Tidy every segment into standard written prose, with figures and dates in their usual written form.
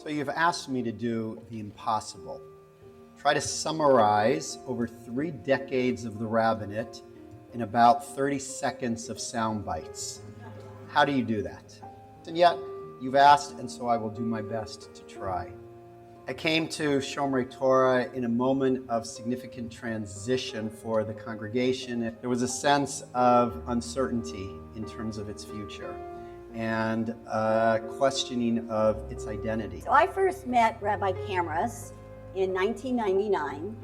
So you've asked me to do the impossible. Try to summarize over 3 decades of the rabbinate in about 30 seconds of sound bites. How do you do that? And yet, you've asked, and so I will do my best to try. I came to Shomrei Torah in a moment of significant transition for the congregation. There was a sense of uncertainty in terms of its future and a questioning of its identity. So I first met Rabbi Camras in 1999.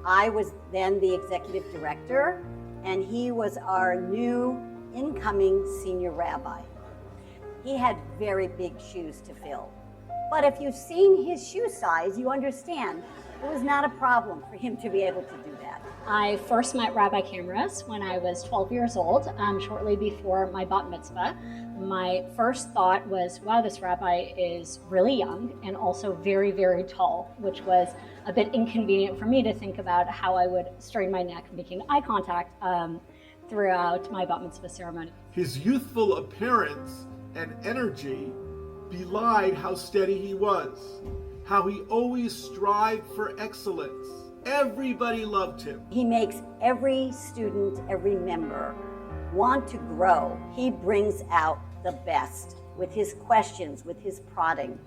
I was then the executive director, and he was our new incoming senior rabbi. He had very big shoes to fill. But if you've seen his shoe size, you understand it was not a problem for him to be able to do that. I first met Rabbi Camras when I was 12 years old, shortly before my bat mitzvah. My first thought was, wow, this rabbi is really young and also very, very tall, which was a bit inconvenient for me to think about how I would strain my neck making eye contact throughout my bat mitzvah ceremony. His youthful appearance and energy belied how steady he was, how he always strived for excellence. Everybody loved him. He makes every student, every member want to grow. He brings out the best with his questions, with his prodding,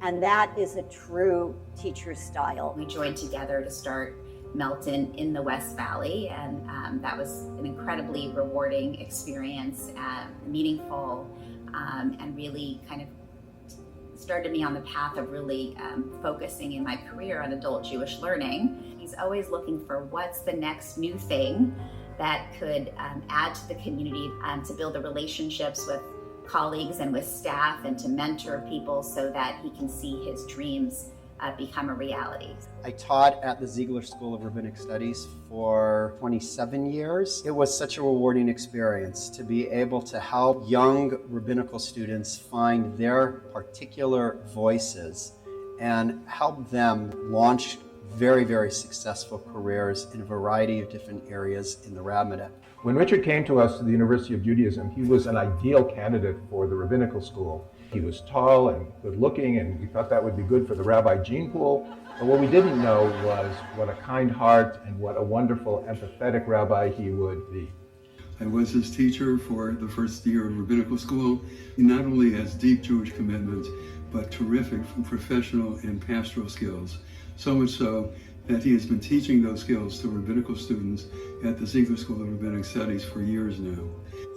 and that is a true teacher style. We joined together to start Melton in the West Valley, and that was an incredibly rewarding experience, meaningful, and really kind of started me on the path of really focusing in my career on adult Jewish learning. He's always looking for what's the next new thing that could add to the community, to build the relationships with colleagues and with staff, and to mentor people so that he can see his dreams become a reality. I taught at the Ziegler School of Rabbinic Studies for 27 years. It was such a rewarding experience to be able to help young rabbinical students find their particular voices and help them launch very, very successful careers in a variety of different areas in the rabbinate. When Richard came to us to the University of Judaism, he was an ideal candidate for the rabbinical school. He was tall and good looking, and we thought that would be good for the rabbi gene pool. But what we didn't know was what a kind heart and what a wonderful, empathetic rabbi he would be. I was his teacher for the first year of rabbinical school. He not only has deep Jewish commitment, but terrific professional and pastoral skills. So much so that he has been teaching those skills to rabbinical students at the Ziegler School of Rabbinic Studies for years now.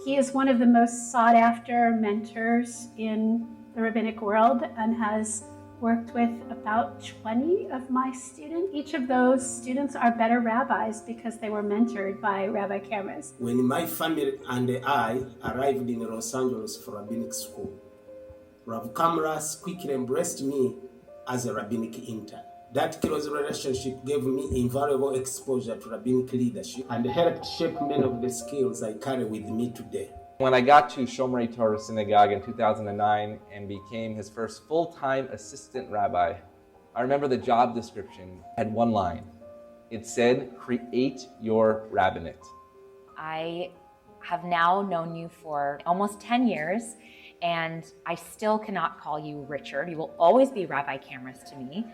He is one of the most sought after mentors in the rabbinic world and has worked with about 20 of my students. Each of those students are better rabbis because they were mentored by Rabbi Camras. When my family and I arrived in Los Angeles for rabbinic school, Rabbi Camras quickly embraced me as a rabbinic intern. That close relationship gave me invaluable exposure to rabbinic leadership and helped shape many of the skills I carry with me today. When I got to Shomrei Torah Synagogue in 2009 and became his first full-time assistant rabbi, I remember the job description had one line. It said, "Create your rabbinate." I have now known you for almost 10 years, and I still cannot call you Richard. You will always be Rabbi Camras to me.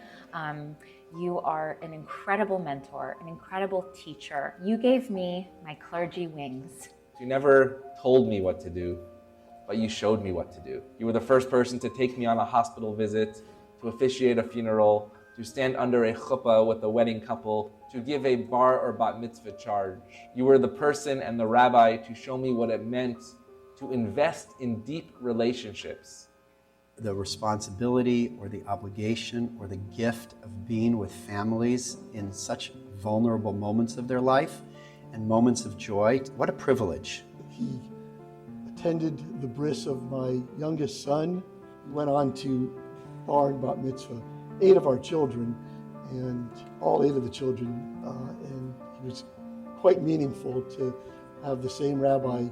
You are an incredible mentor, an incredible teacher. You gave me my clergy wings. You never told me what to do, but you showed me what to do. You were the first person to take me on a hospital visit, to officiate a funeral, to stand under a chuppah with a wedding couple, to give a bar or bat mitzvah charge. You were the person and the rabbi to show me what it meant to invest in deep relationships. The responsibility or the obligation or the gift of being with families in such vulnerable moments of their life and moments of joy. What a privilege. He attended the bris of my youngest son. He went on to bar and bat mitzvah 8 of our children, and all 8 of the children, and it was quite meaningful to have the same rabbi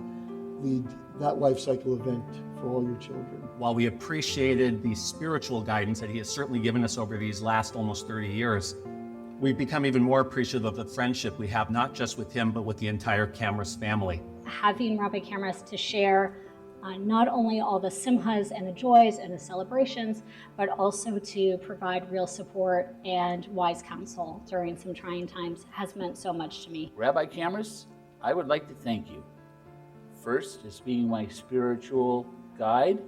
lead that life cycle event for all your children. While we appreciated the spiritual guidance that he has certainly given us over these last almost 30 years, we've become even more appreciative of the friendship we have, not just with him, but with the entire Camras family. Having Rabbi Camras to share not only all the simhas and the joys and the celebrations, but also to provide real support and wise counsel during some trying times has meant so much to me. Rabbi Camras, I would like to thank you. First, as being my spiritual guide,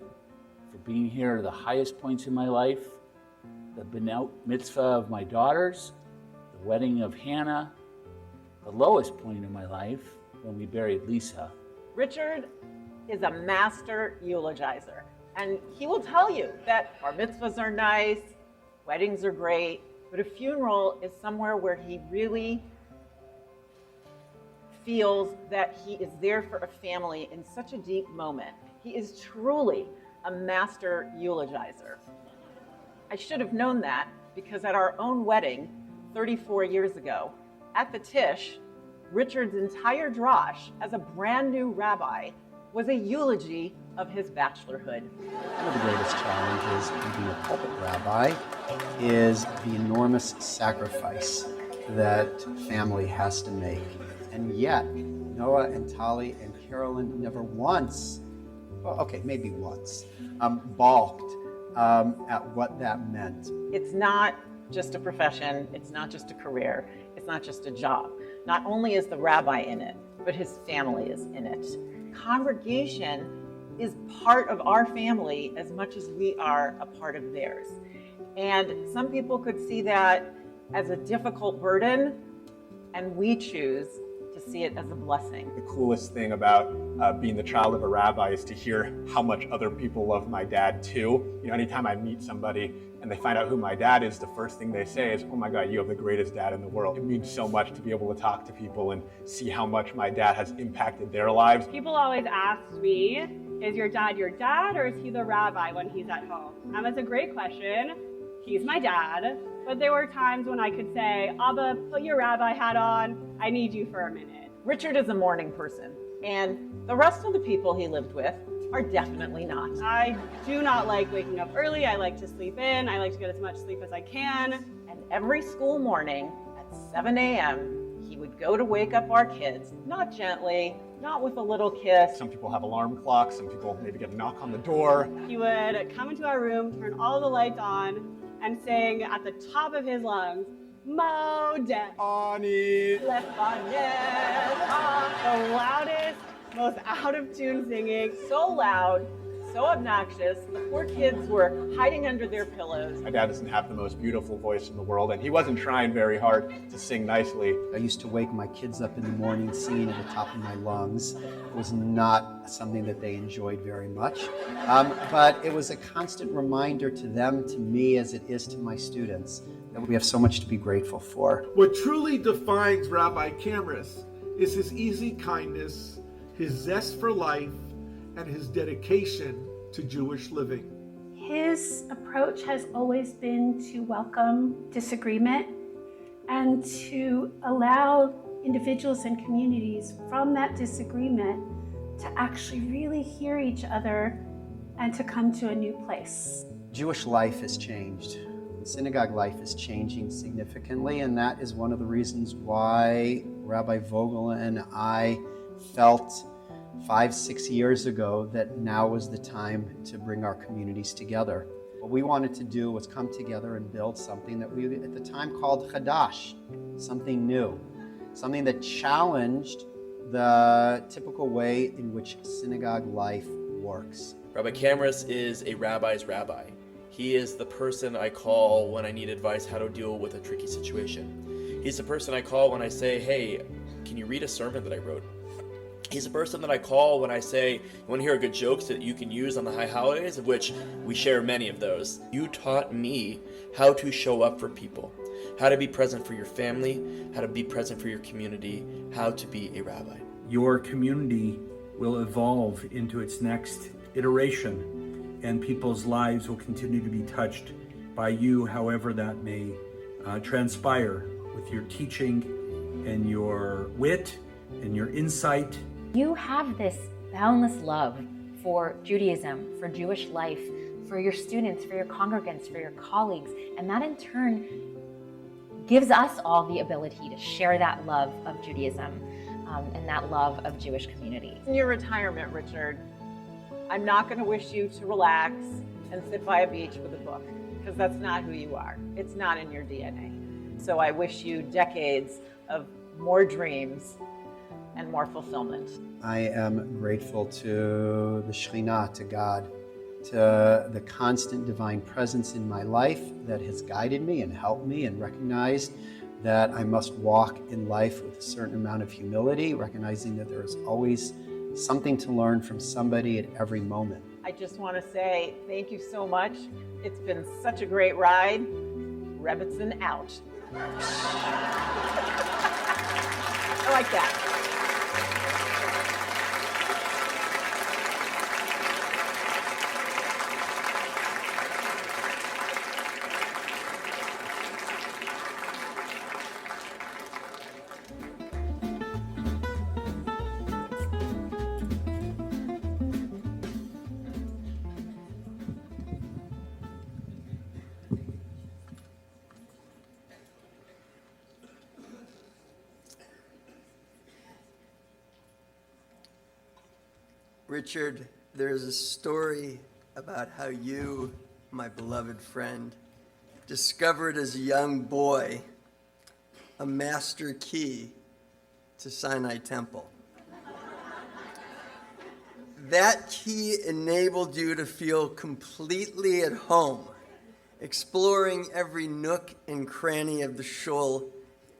for being here at the highest points in my life, the B'nai mitzvah of my daughters, the wedding of Hannah, the lowest point in my life when we buried Lisa. Richard is a master eulogizer, and he will tell you that bar mitzvahs are nice, weddings are great, but a funeral is somewhere where he really feels that he is there for a family in such a deep moment. He is truly a master eulogizer. I should have known that because at our own wedding 34 years ago, at the Tish, Richard's entire drosh as a brand new rabbi was a eulogy of his bachelorhood. One of the greatest challenges in being a pulpit rabbi is the enormous sacrifice that family has to make. And yet, Noah and Tali and Carolyn never once, well, okay, maybe once, balked at what that meant. It's not just a profession, it's not just a career, it's not just a job. Not only is the rabbi in it, but his family is in it. Congregation is part of our family as much as we are a part of theirs. And some people could see that as a difficult burden, and we choose to see it as a blessing. The coolest thing about being the child of a rabbi is to hear how much other people love my dad too. You know, anytime I meet somebody and they find out who my dad is, the first thing they say is, "Oh my God, you have the greatest dad in the world." It means so much to be able to talk to people and see how much my dad has impacted their lives. People always ask me, is your dad or is he the rabbi when he's at home? And that's a great question. He's my dad, but there were times when I could say, Abba, put your rabbi hat on, I need you for a minute. Richard is a morning person, and the rest of the people he lived with are definitely not. I do not like waking up early. I like to sleep in. I like to get as much sleep as I can. And every school morning at 7 a.m., he would go to wake up our kids, not gently, not with a little kiss. Some people have alarm clocks, some people maybe get a knock on the door. He would come into our room, turn all the lights on, and sing at the top of his lungs, Modeh Ani Lefaneh, the loudest, most out of tune singing. So loud, so obnoxious, the poor kids were hiding under their pillows. My dad doesn't have the most beautiful voice in the world, and he wasn't trying very hard to sing nicely. I used to wake my kids up in the morning singing at the top of my lungs. It was not something that they enjoyed very much, but it was a constant reminder to them, to me, as it is to my students, that we have so much to be grateful for. What truly defines Rabbi Camras is his easy kindness, his zest for life, and his dedication to Jewish living. His approach has always been to welcome disagreement and to allow individuals and communities from that disagreement to actually really hear each other and to come to a new place. Jewish life has changed. Synagogue life is changing significantly, and that is one of the reasons why Rabbi Vogel and I felt 5-6 years ago that now was the time to bring our communities together. What we wanted to do was come together and build something that we at the time called Chadash, something new, something that challenged the typical way in which synagogue life works. Rabbi Camras is a rabbi's rabbi. He is the person I call when I need advice how to deal with a tricky situation. He's the person I call when I say, hey, can you read a sermon that I wrote? He's the person that I call when I say, you want to hear a good joke that you can use on the high holidays, of which we share many of those. You taught me how to show up for people, how to be present for your family, how to be present for your community, how to be a rabbi. Your community will evolve into its next iteration, and people's lives will continue to be touched by you, however that may transpire, with your teaching and your wit and your insight. You have this boundless love for Judaism, for Jewish life, for your students, for your congregants, for your colleagues, and that in turn gives us all the ability to share that love of Judaism and that love of Jewish community. In your retirement, Richard, I'm not going to wish you to relax and sit by a beach with a book, because that's not who you are. It's not in your DNA. So I wish you decades of more dreams and more fulfillment. I am grateful to the Shekhinah, to God, to the constant divine presence in my life that has guided me and helped me, and recognized that I must walk in life with a certain amount of humility, recognizing that there is always something to learn from somebody at every moment. I just want to say thank you so much. It's been such a great ride. Rebbitzin out. I like that. Richard, there's a story about how you, my beloved friend, discovered as a young boy a master key to Sinai Temple. That key enabled you to feel completely at home, exploring every nook and cranny of the shul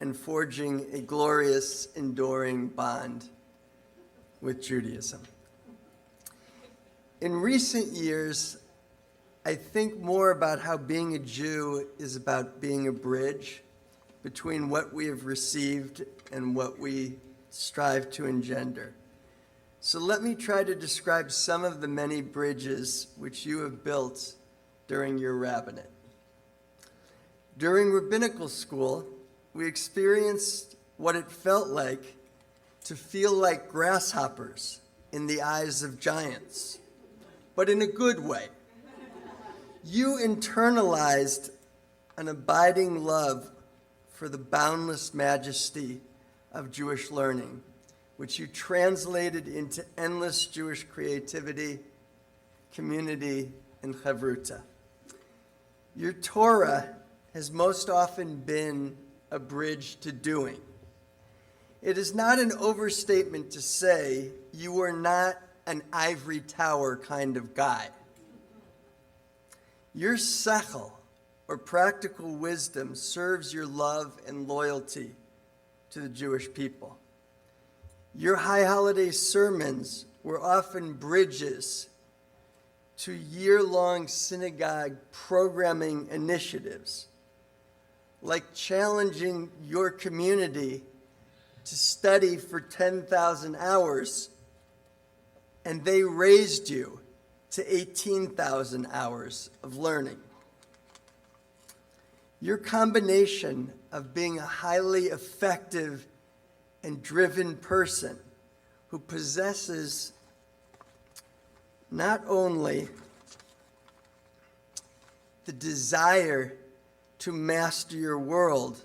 and forging a glorious, enduring bond with Judaism. In recent years, I think more about how being a Jew is about being a bridge between what we have received and what we strive to engender. So let me try to describe some of the many bridges which you have built during your rabbinate. During rabbinical school, we experienced what it felt like to feel like grasshoppers in the eyes of giants, but in a good way. You internalized an abiding love for the boundless majesty of Jewish learning, which you translated into endless Jewish creativity, community, and chavruta. Your Torah has most often been a bridge to doing. It is not an overstatement to say you were not an ivory tower kind of guy. Your sechel, or practical wisdom, serves your love and loyalty to the Jewish people. Your high holiday sermons were often bridges to year-long synagogue programming initiatives, like challenging your community to study for 10,000 hours, and they raised you to 18,000 hours of learning. Your combination of being a highly effective and driven person who possesses not only the desire to master your world,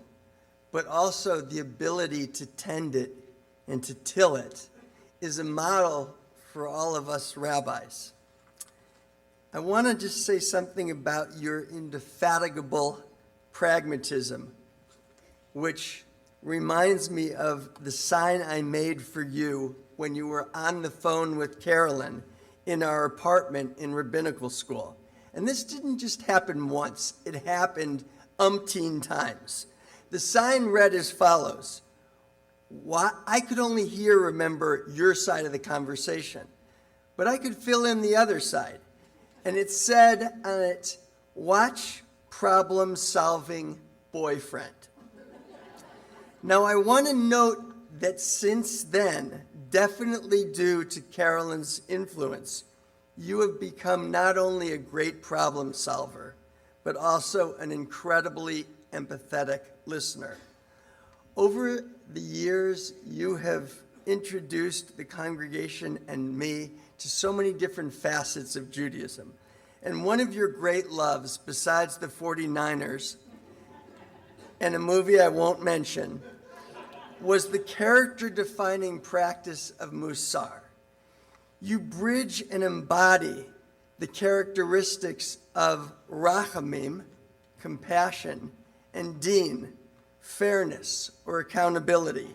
but also the ability to tend it and to till it, is a model for all of us rabbis. I want to just say something about your indefatigable pragmatism, which reminds me of the sign I made for you when you were on the phone with Carolyn in our apartment in rabbinical school. And this didn't just happen once, it happened umpteen times. The sign read as follows. I could only remember your side of the conversation, but I could fill in the other side. And it said on it, watch problem-solving boyfriend. Now, I want to note that since then, definitely due to Carolyn's influence, you have become not only a great problem solver, but also an incredibly empathetic listener. Over the years, you have introduced the congregation and me to so many different facets of Judaism. And one of your great loves, besides the 49ers, and a movie I won't mention, was the character-defining practice of Musar. You bridge and embody the characteristics of rachamim, compassion, and din, fairness or accountability.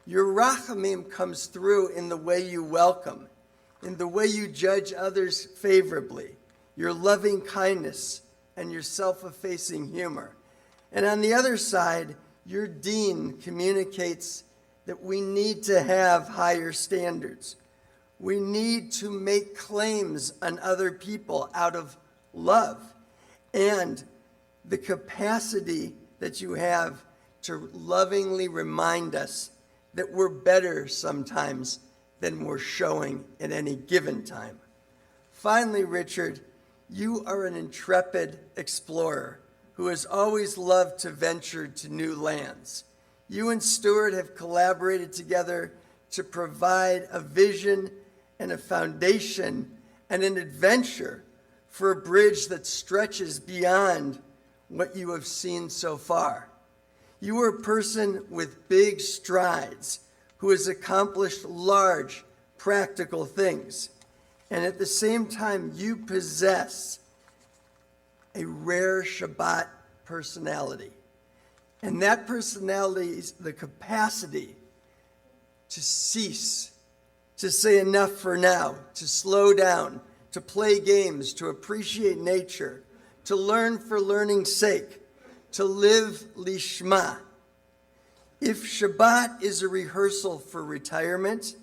Your rachamim comes through in the way you welcome, in the way you judge others favorably, your loving kindness, and your self-effacing humor. And on the other side, your din communicates that we need to have higher standards. We need to make claims on other people out of love, and the capacity that you have to lovingly remind us that we're better sometimes than we're showing at any given time. Finally, Richard, you are an intrepid explorer who has always loved to venture to new lands. You and Stuart have collaborated together to provide a vision and a foundation and an adventure for a bridge that stretches beyond what you have seen so far. You are a person with big strides who has accomplished large, practical things. And at the same time, you possess a rare Shabbat personality. And that personality is the capacity to cease, to say enough for now, to slow down, to play games, to appreciate nature, to learn for learning's sake, to live lishma. If Shabbat is a rehearsal for retirement,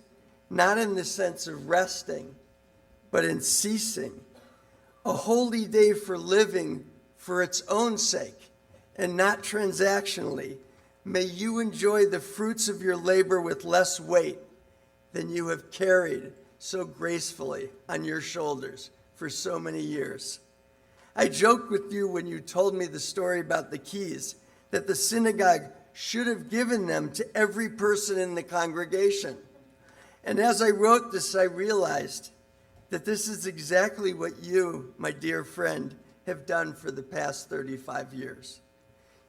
not in the sense of resting, but in ceasing, a holy day for living for its own sake and not transactionally, may you enjoy the fruits of your labor with less weight than you have carried so gracefully on your shoulders for so many years. I joked with you when you told me the story about the keys, that the synagogue should have given them to every person in the congregation. And as I wrote this, I realized that this is exactly what you, my dear friend, have done for the past 35 years.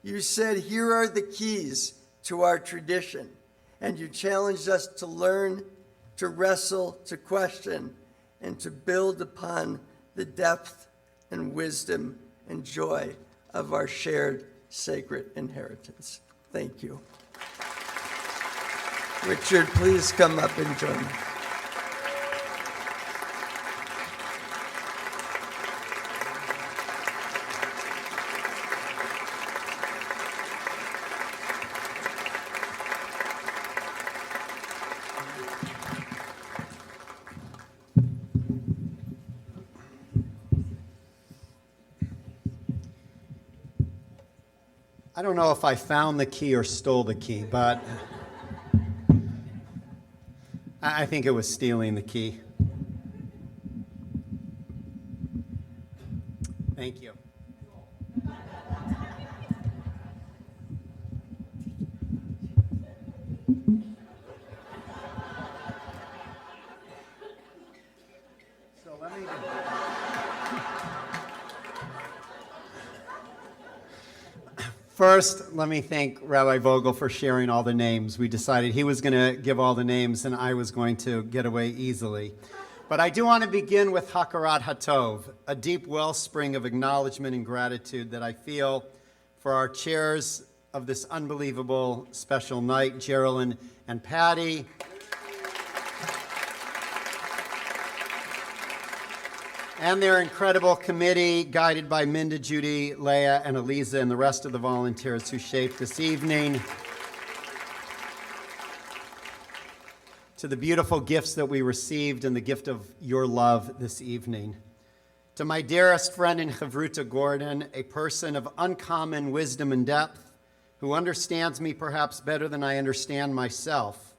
You said, here are the keys to our tradition, and you challenged us to learn, to wrestle, to question, and to build upon the depth and wisdom and joy of our shared sacred inheritance. Thank you. Richard, please come up and join me. I don't know if I found the key or stole the key, but I think it was stealing the key. Thank you. So let me... First, let me thank Rabbi Vogel for sharing all the names. We decided he was going to give all the names and I was going to get away easily. But I do want to begin with Hakarat Hatov, a deep wellspring of acknowledgement and gratitude that I feel for our chairs of this unbelievable special night, Geraldine and Patty. And their incredible committee, guided by Minda, Judy, Leah, and Eliza, and the rest of the volunteers who shaped this evening. To the beautiful gifts that we received and the gift of your love this evening. To my dearest friend in Chavruta Gordon, a person of uncommon wisdom and depth, who understands me perhaps better than I understand myself.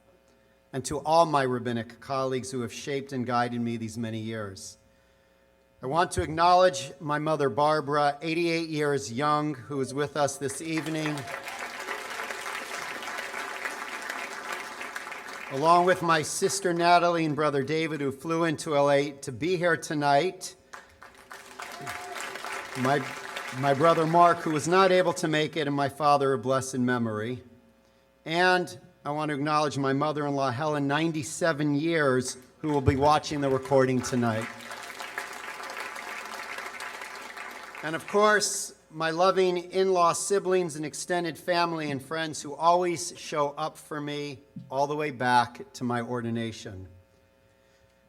And to all my rabbinic colleagues who have shaped and guided me these many years. I want to acknowledge my mother, Barbara, 88 years young, who is with us this evening, along with my sister, Natalie, and brother, David, who flew into LA to be here tonight, my brother, Mark, who was not able to make it, and my father, of blessed memory. And I want to acknowledge my mother-in-law, Helen, 97 years, who will be watching the recording tonight. And of course, my loving in-law siblings and extended family and friends who always show up for me all the way back to my ordination.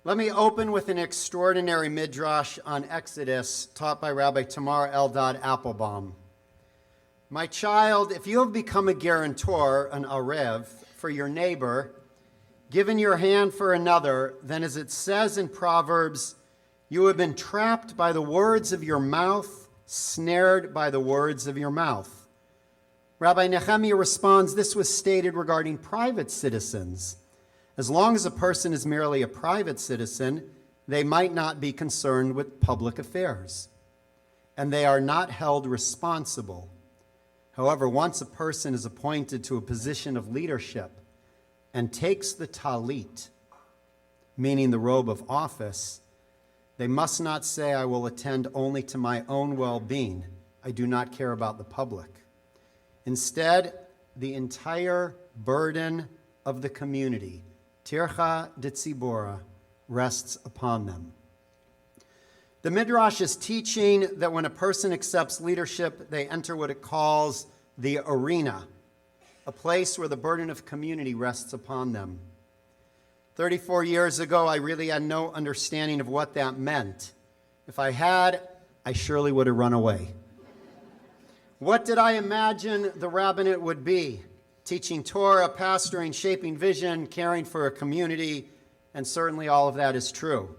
Let me open with an extraordinary midrash on Exodus taught by Rabbi Tamar Eldad Applebaum. My child, if you have become a guarantor, an arev, for your neighbor, given your hand for another, then as it says in Proverbs, you have been trapped by the words of your mouth, snared by the words of your mouth. Rabbi Nehemiah responds, this was stated regarding private citizens. As long as a person is merely a private citizen, they might not be concerned with public affairs, and they are not held responsible. However, once a person is appointed to a position of leadership and takes the talit, meaning the robe of office, they must not say, I will attend only to my own well-being. I do not care about the public. Instead, the entire burden of the community, tircha de tzibora, rests upon them. The Midrash is teaching that when a person accepts leadership, they enter what it calls the arena, a place where the burden of community rests upon them. 34 years ago, I really had no understanding of what that meant. If I had, I surely would have run away. What did I imagine the rabbinate would be? Teaching Torah, pastoring, shaping vision, caring for a community, and certainly all of that is true.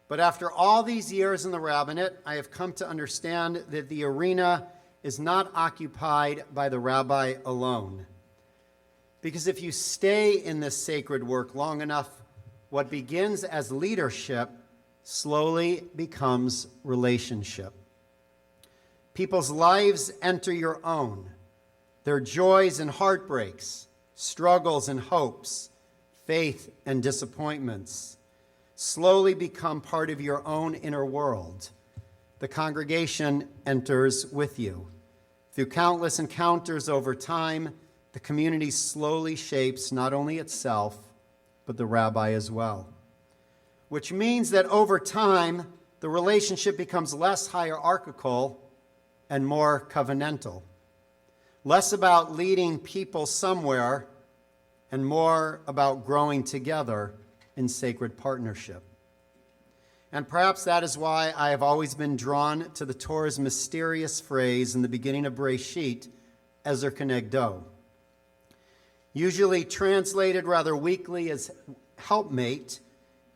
But after all these years in the rabbinate, I have come to understand that the arena is not occupied by the rabbi alone. Because if you stay in this sacred work long enough, what begins as leadership slowly becomes relationship. People's lives enter your own. Their joys and heartbreaks, struggles and hopes, faith and disappointments slowly become part of your own inner world. The congregation enters with you. Through countless encounters over time, the community slowly shapes not only itself, but the rabbi as well. Which means that over time, the relationship becomes less hierarchical and more covenantal. Less about leading people somewhere and more about growing together in sacred partnership. And perhaps that is why I have always been drawn to the Torah's mysterious phrase in the beginning of Bereshit, Ezer Kenegdo. Usually translated rather weakly as helpmate,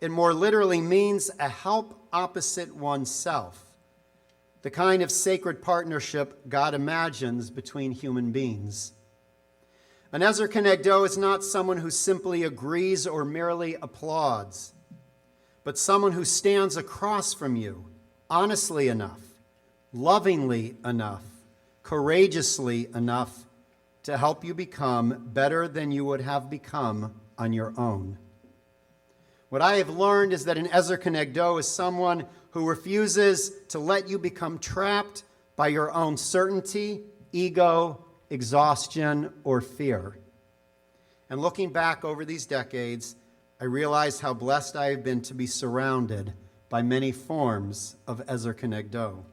it more literally means a help opposite oneself, the kind of sacred partnership God imagines between human beings. An Ezer Kenegdo is not someone who simply agrees or merely applauds, but someone who stands across from you, honestly enough, lovingly enough, courageously enough to help you become better than you would have become on your own. What I have learned is that an Ezer Kenegdo is someone who refuses to let you become trapped by your own certainty, ego, exhaustion, or fear. And looking back over these decades, I realize how blessed I have been to be surrounded by many forms of Ezer Kenegdo.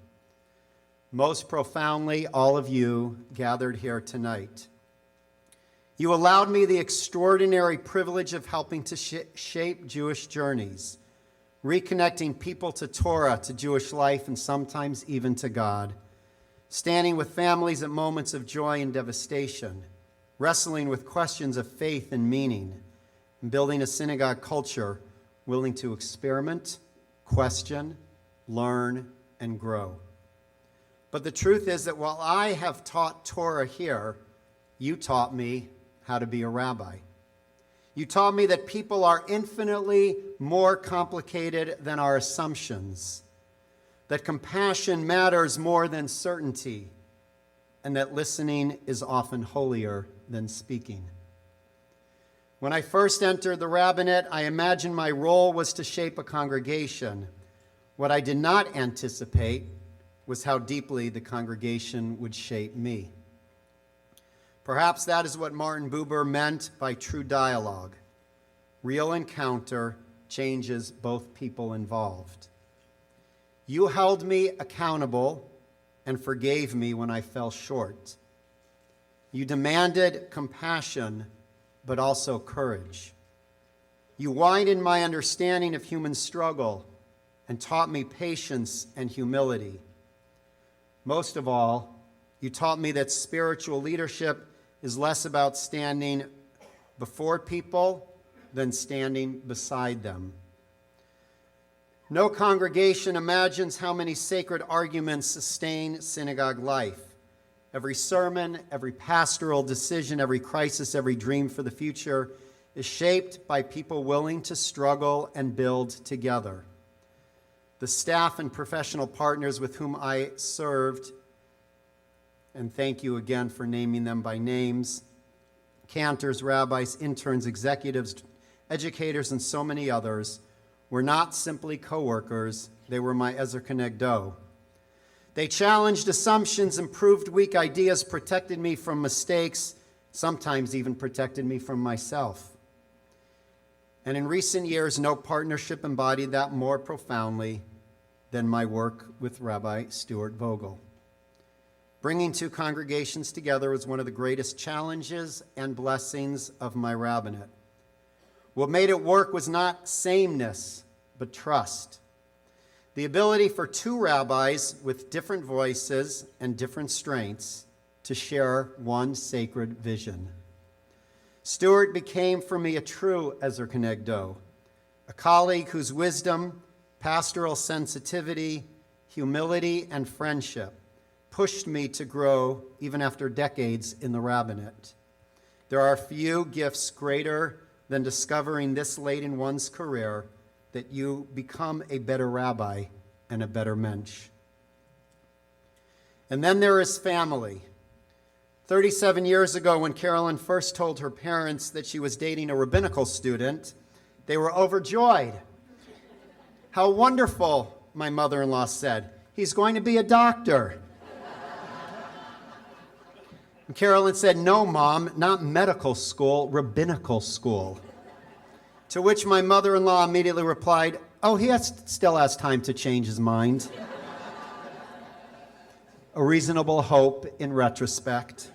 Most profoundly, all of you gathered here tonight. You allowed me the extraordinary privilege of helping to shape Jewish journeys, reconnecting people to Torah, to Jewish life, and sometimes even to God, standing with families at moments of joy and devastation, wrestling with questions of faith and meaning, and building a synagogue culture willing to experiment, question, learn, and grow. But the truth is that while I have taught Torah here, you taught me how to be a rabbi. You taught me that people are infinitely more complicated than our assumptions, that compassion matters more than certainty, and that listening is often holier than speaking. When I first entered the rabbinate, I imagined my role was to shape a congregation. What I did not anticipate was how deeply the congregation would shape me. Perhaps that is what Martin Buber meant by true dialogue, real encounter changes both people involved. You held me accountable and forgave me when I fell short. You demanded compassion, but also courage. You widened my understanding of human struggle and taught me patience and humility. Most of all, you taught me that spiritual leadership is less about standing before people than standing beside them. No congregation imagines how many sacred arguments sustain synagogue life. Every sermon, every pastoral decision, every crisis, every dream for the future is shaped by people willing to struggle and build together. The staff and professional partners with whom I served, and thank you again for naming them by names, cantors, rabbis, interns, executives, educators, and so many others, were not simply co-workers, they were my Ezer Kenegdo. They challenged assumptions, improved weak ideas, protected me from mistakes, sometimes even protected me from myself. And in recent years, no partnership embodied that more profoundly than my work with Rabbi Stuart Vogel. Bringing two congregations together was one of the greatest challenges and blessings of my rabbinate. What made it work was not sameness, but trust. The ability for two rabbis with different voices and different strengths to share one sacred vision. Stuart became for me a true Ezer Kenegdo, a colleague whose wisdom, pastoral sensitivity, humility, and friendship pushed me to grow even after decades in the rabbinate. There are few gifts greater than discovering this late in one's career that you become a better rabbi and a better mensch. And then there is family. 37 years ago, when Carolyn first told her parents that she was dating a rabbinical student, they were overjoyed. How wonderful, my mother-in-law said. He's going to be a doctor. And Carolyn said, no, Mom, not medical school, rabbinical school. To which my mother-in-law immediately replied, oh, he still has time to change his mind. A reasonable hope in retrospect,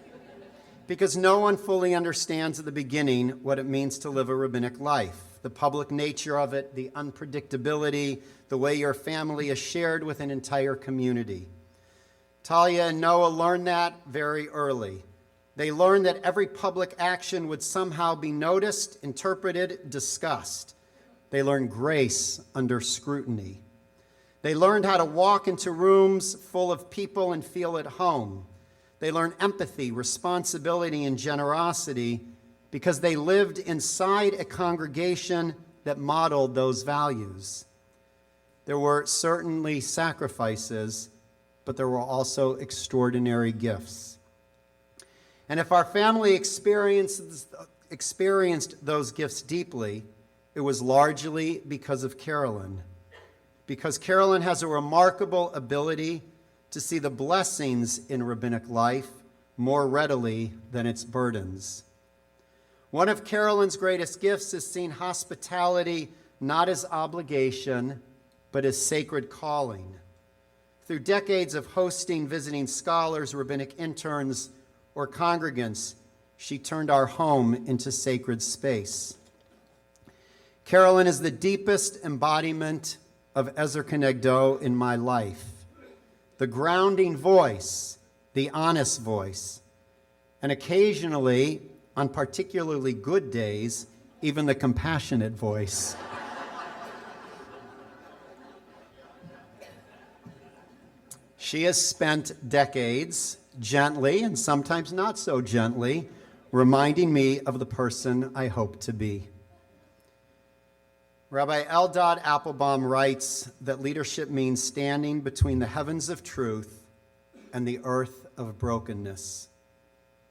because no one fully understands at the beginning what it means to live a rabbinic life, the public nature of it, the unpredictability, the way your family is shared with an entire community. Talia and Noah learned that very early. They learned that every public action would somehow be noticed, interpreted, discussed. They learned grace under scrutiny. They learned how to walk into rooms full of people and feel at home. They learned empathy, responsibility, and generosity because they lived inside a congregation that modeled those values. There were certainly sacrifices, but there were also extraordinary gifts. And if our family experienced those gifts deeply, it was largely because of Carolyn. Because Carolyn has a remarkable ability to see the blessings in rabbinic life more readily than its burdens. One of Carolyn's greatest gifts is seeing hospitality not as obligation, but as sacred calling. Through decades of hosting visiting scholars, rabbinic interns, or congregants, she turned our home into sacred space. Carolyn is the deepest embodiment of Ezer Kenegdo in my life. The grounding voice, the honest voice, and occasionally, on particularly good days, even the compassionate voice. She has spent decades, gently and sometimes not so gently, reminding me of the person I hope to be. Rabbi Eldad Applebaum writes that leadership means standing between the heavens of truth and the earth of brokenness.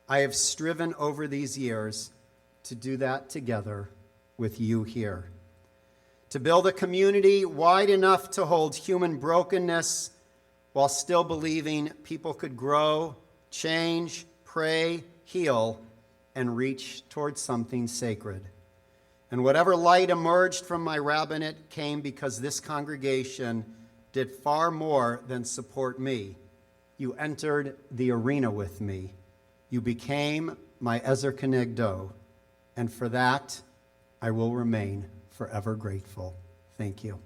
I have striven over these years to do that together with you here. To build a community wide enough to hold human brokenness while still believing people could grow, change, pray, heal, and reach towards something sacred. And whatever light emerged from my rabbinate came because this congregation did far more than support me. You entered the arena with me. You became my Ezer Kenegdo, and for that I will remain forever grateful. Thank you.